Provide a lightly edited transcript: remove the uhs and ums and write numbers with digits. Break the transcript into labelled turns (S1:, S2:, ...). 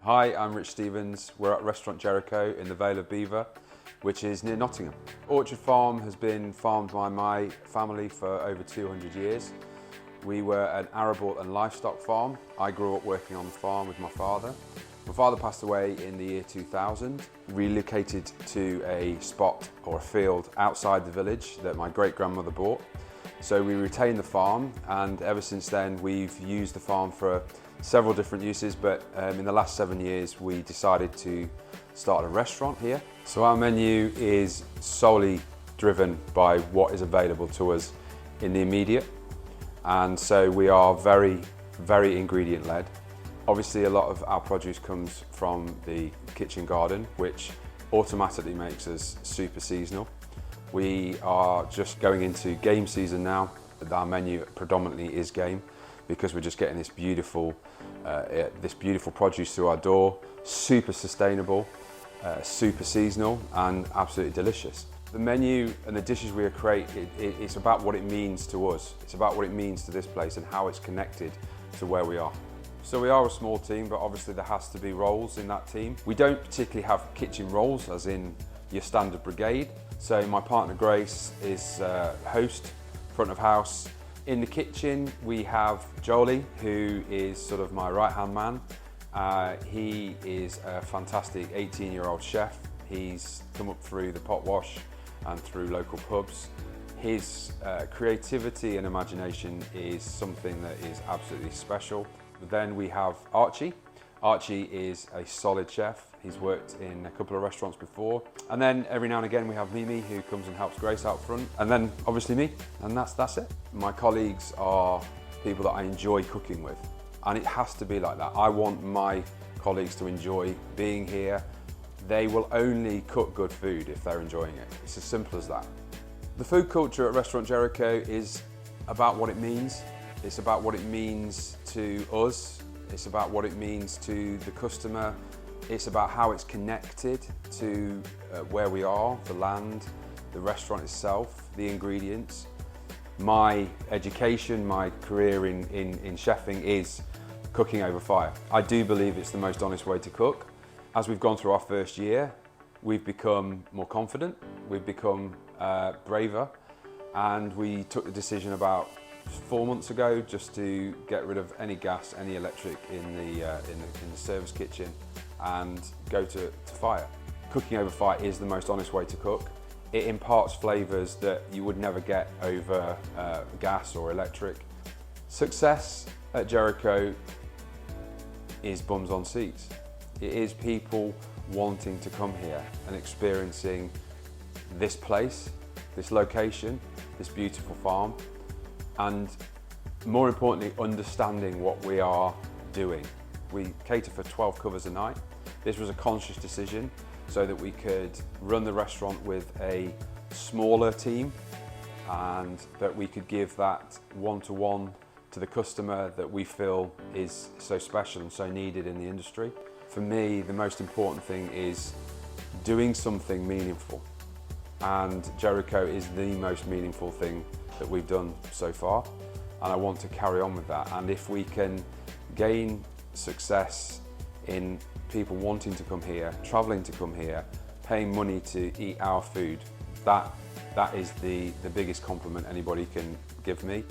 S1: Hi, I'm Rich Stevens. We're at Restaurant Jericho in the Vale of Belvoir, which is near Nottingham. Orchard Farm has been farmed by my family for over 200 years. We were an arable and livestock farm. I grew up working on the farm with my father. My father passed away in the year 2000, relocated to a spot or a field outside the village that my great-grandmother bought. So we retained the farm, and ever since then we've used the farm for several different uses, but in the last 7 years we decided to start a restaurant here. So our menu is solely driven by what is available to us in the immediate, and so we are very ingredient led. Obviously a lot of our produce comes from the kitchen garden, which automatically makes us super seasonal. We are just going into game season now. Our menu predominantly is game because we're just getting this beautiful produce through our door, super sustainable, super seasonal, and absolutely delicious. The menu and the dishes we create, it's about what it means to us. It's about what it means to this place and how it's connected to where we are. So we are a small team, but obviously there has to be roles in that team. We don't particularly have kitchen roles, as in your standard brigade. So my partner Grace is host, front of house. In the kitchen we have Jolie, who is sort of my right-hand man. He is a fantastic 18-year-old chef. He's come up through the pot wash and through local pubs. His creativity and imagination is something that is absolutely special. Then we have Archie. Archie is a solid chef. He's worked in a couple of restaurants before. And then every now and again we have Mimi, who comes and helps Grace out front. And then obviously me, and that's it. My colleagues are people that I enjoy cooking with. And it has to be like that. I want my colleagues to enjoy being here. They will only cook good food if they're enjoying it. It's as simple as that. The food culture at Restaurant Jericho is about what it means. It's about what it means to us. It's about what it means to the customer. It's about how it's connected to where we are, the land, the restaurant itself, the ingredients. My education, my career in chefing is cooking over fire. I do believe it's the most honest way to cook. As we've gone through our first year, we've become more confident, we've become braver, and we took the decision about 4 months ago just to get rid of any gas, any electric in the service kitchen and go to fire. Cooking over fire is the most honest way to cook. It imparts flavours that you would never get over gas or electric. Success at Jericho is bums on seats. It is people wanting to come here and experiencing this place, this location, this beautiful farm, and more importantly, understanding what we are doing. We cater for 12 covers a night. This was a conscious decision so that we could run the restaurant with a smaller team and that we could give that one-to-one to the customer that we feel is so special and so needed in the industry. For me, the most important thing is doing something meaningful, and Jericho is the most meaningful thing that we've done so far, and I want to carry on with that. And if we can gain success in people wanting to come here, traveling to come here, paying money to eat our food, that is the biggest compliment anybody can give me.